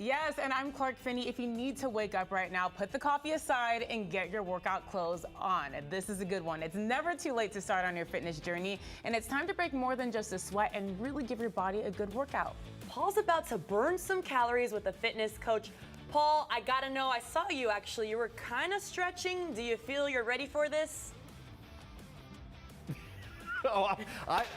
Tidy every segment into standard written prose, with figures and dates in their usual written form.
Yes, and I'm Clark Finney. If you need to wake up right now, put the coffee aside and get your workout clothes on. This is a good one. It's never too late to start on your fitness journey, and it's time to break more than just a sweat and really give your body a good workout. Paul's about to burn some calories with a fitness coach. Paul, I gotta know, I saw you actually. You were kind of stretching. Do you feel you're ready for this? Oh,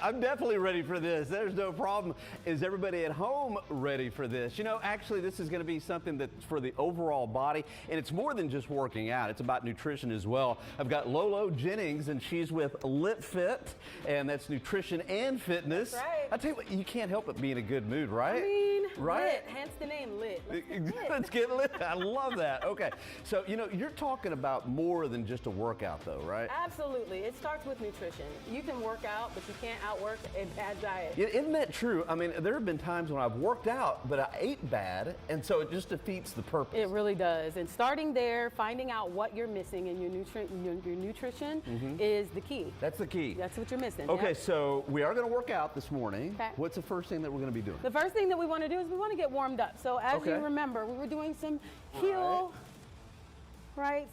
I'm definitely ready for this. There's no problem. Is everybody at home ready for this? You know, actually, this is going to be something that's for the overall body, and it's more than just working out. It's about nutrition as well. I've got Lolo Jennings, and she's with LitFit, and that's nutrition and fitness. That's right. I tell you what, you can't help but be in a good mood, right? I mean, right? lit, hence the name Lit. Let's get lit. Let's get lit. I love that. Okay, so you know, you're talking about more than just a workout, though, right? Absolutely. It starts with nutrition. You can work out, but you can't outwork a bad diet. Isn't that true? I mean, there have been times when I've worked out, but I ate bad, and so it just defeats the purpose. It really does. And starting there, finding out what you're missing in your nutrition is the key. That's the key. That's what you're missing. Okay, yep. so we are going to work out this morning. Okay. What's the first thing that we're going to be doing? The first thing that we want to do is we want to get warmed up. So as you remember, we were doing some heel,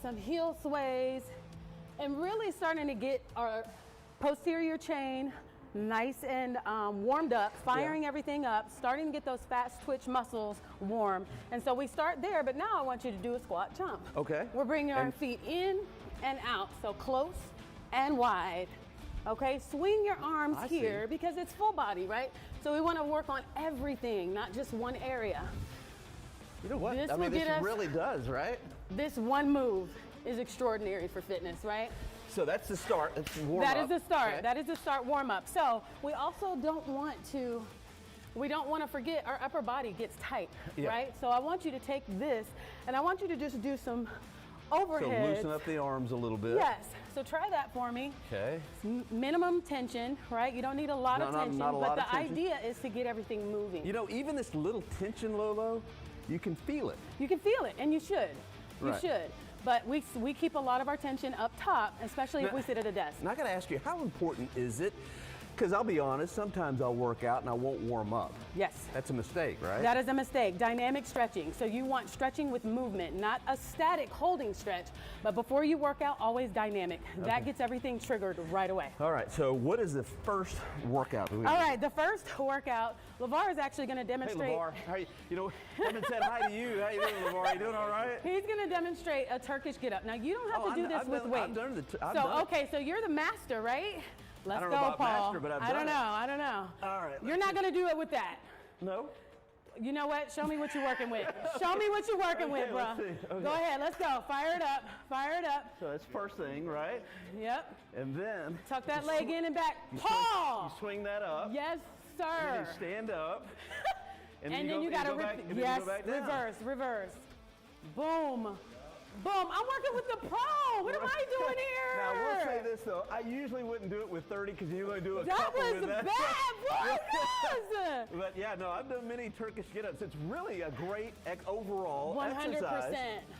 some heel sways, and really starting to get our posterior chain nice and warmed up, firing everything up, starting to get those fast twitch muscles warm. And so we start there, but now I want you to do a squat jump. Okay. We're bringing our feet in and out, so close and wide. Okay, swing your arms here because it's full body, right? So we want to work on everything, not just one area. You know what? I mean, this really does, right? This one move is extraordinary for fitness, right? So that's the start. That's the warm up. That is the start. Okay. That is the start warm up. So we also don't want to forget our upper body gets tight, right? So I want you to take this and I want you to just do some overhead. So loosen up the arms a little bit. Yes. So try that for me. Okay. Minimum tension, right? You don't need a lot of tension, but the idea is to get everything moving. You know, even this little tension, Lolo, you can feel it. You can feel it, and you should. You should. But we keep a lot of our tension up top, especially if we sit at a desk. And I got to ask you, how important is it? Because I'll be honest, sometimes I'll work out and I won't warm up. Yes. That's a mistake, right? That is a mistake. Dynamic stretching. So you want stretching with movement, not a static holding stretch. But before you work out, always dynamic. That gets everything triggered right away. All right, so what is the first workout? All right, the first workout, LeVar is actually going to demonstrate. Hey, LeVar. How you know, I haven't said hi to you. How you doing, LeVar? You doing all right? He's going to demonstrate a Turkish get-up. Now, you don't have to do this with weight. So you're the master, right? Let's go, Paul. Master, but I don't know. All right. You're not going to do it with that. No? You know what? Show me what you're working with. Show me what you're working with, bro. Okay. Go ahead. Let's go. Fire it up. Fire it up. So that's first thing, right? Yep. And then tuck that leg in and back. Paul! You swing that up. Yes, sir. And then you stand up. And then you got to reverse. Boom. Boom, I'm working with the pro. What am I doing here? Now, we'll say this, though. I usually wouldn't do it with 30 because you only do a that couple was with that. Bad, boy. But, yeah, no, I've done many Turkish get-ups. It's really a great overall 100%. exercise.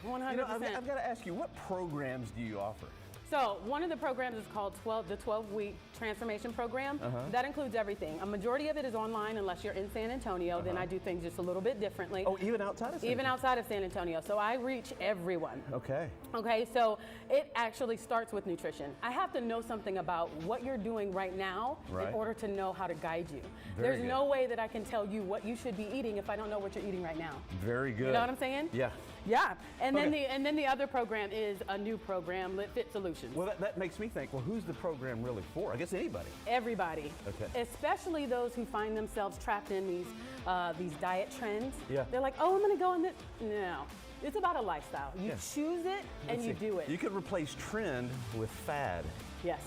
100%. You know, I've got to ask you, what programs do you offer? So one of the programs is called the 12-week transformation program. That includes everything. A majority of it is online unless you're in San Antonio. Then I do things just a little bit differently. Oh, even outside of San Antonio? Even outside of San Antonio. So I reach everyone. Okay. Okay, so it actually starts with nutrition. I have to know something about what you're doing right now in order to know how to guide you. There's no way that I can tell you what you should be eating if I don't know what you're eating right now. Very good. You know what I'm saying? Yeah. Yeah, and then the other program is a new program, LitFit Solutions. Well, that makes me think, well, who's the program really for? I guess anybody. Everybody. Okay. Especially those who find themselves trapped in these diet trends. Yeah. They're like, oh, I'm going to go on this. No. It's about a lifestyle. You choose it and you do it. You could replace trend with fad. Yes.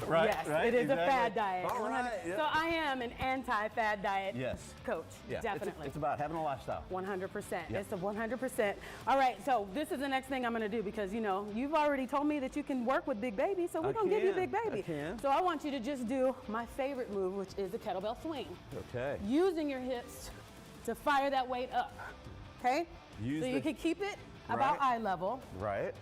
Right, yes, right, it is a fad diet. All right. Yep. So I am an anti-fad diet coach, Yeah. definitely. It's about having a lifestyle. 100%. Yep. It's a 100%. All right, so this is the next thing I'm going to do because, you know, you've already told me that you can work with Big Baby, so we're going to give you Big Baby. I can. So I want you to just do my favorite move, which is the kettlebell swing. Okay. Using your hips to fire that weight up, okay? You can keep it about eye level. Right.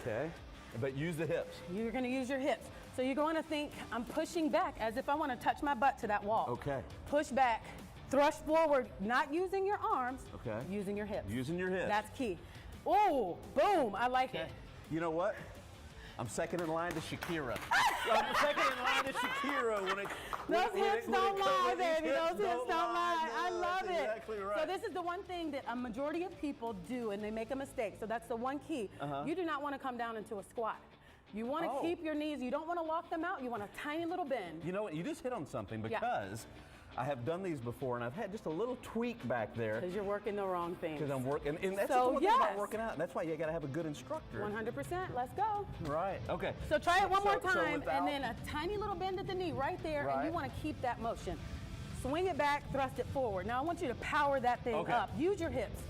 Okay. But use the hips. You're going to use your hips. So you're going to think, I'm pushing back as if I want to touch my butt to that wall. Okay. Push back Thrust forward, not using your arms, Okay. using your hips. Using your hips. That's key. Oh, boom, I like it. You know what? I'm second in line to Shakira. I'm second in line to Shakira when it. Those hips don't lie, baby. These Those hips don't lie. I No, love that's it. Exactly right. So this is the one thing that a majority of people do, and they make a mistake. So that's the one key. You do not want to come down into a squat. You want to keep your knees. You don't want to lock them out. You want a tiny little bend. You know what? You just hit on something Yeah. because I have done these before, and I've had just a little tweak back there. Because you're working the wrong things. Because I'm working, and that's So, the one thing about yes. working out. That's why you got to have a good instructor. 100%. Let's go. Right. Okay. So try it one more So time, without- and then a tiny little bend at the knee right there, and Right. you want to keep that motion. Swing it back, thrust it forward. Now I want you to power that thing Okay. up. Use your hips.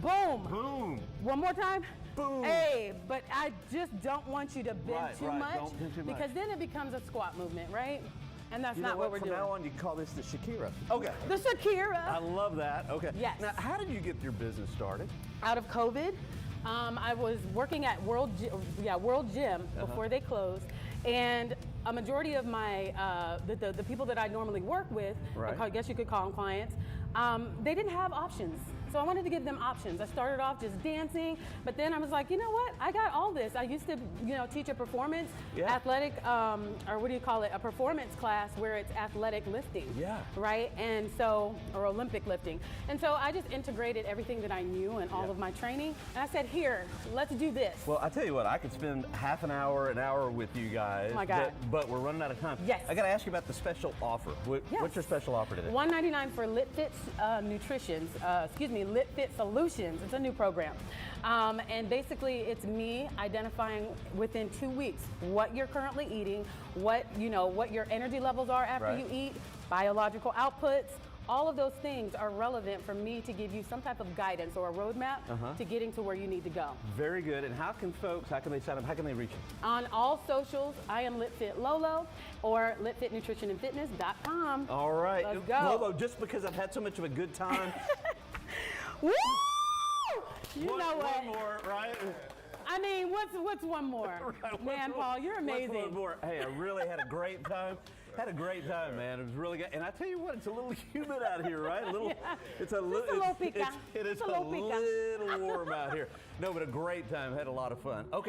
Boom. Boom. One more time. Boom. Hey, but I just don't want you to bend Right, too right. much, Don't bend too much. because then it becomes a squat movement, right? And that's You not know what what? we're From doing. now on, you can call this the Shakira. Okay. The Shakira. I love that. Okay. Yes. Now, how did you get your business started? Out of COVID, I was working at World Gym before they closed, and a majority of my the people that I normally work with, Right. I guess you could call them clients, they didn't have options. So I wanted to give them options. I started off just dancing, but then I was like, you know what? I got all this. I used to, teach a performance athletic, or what do you call it? A performance class where it's athletic lifting. Yeah. Right? And so, or Olympic lifting. And so I just integrated everything that I knew and all of my training. And I said, here, let's do this. Well, I tell you what, I could spend half an hour with you guys. Oh my God. But we're running out of time. Yes. I got to ask you about the special offer. Yes. What's your special offer today? $199 for LitFit LitFit Solutions. It's a new program. And basically it's me identifying within 2 weeks what you're currently eating, what your energy levels are after Right. you eat, biological outputs. All of those things are relevant for me to give you some type of guidance or a roadmap to getting to where you need to go. Very good. And how can they sign up? How can they reach you? On all socials, I am LitFit Lolo or litfitnutritionandfitness.com. All right. Let's go. Lolo, just because I've had so much of a good time. Woo! You know what? One more, right? I mean, what's one more? Right, Man, Paul, you're amazing. One more. Hey, I really had a great time. Had a great time, man. It was really good. And I tell you what, it's a little humid out here, right? A little. Yeah. It's a little. Just a little pica. It is Just a a little pica. little warm out here. No, but a great time. Had a lot of fun. Okay.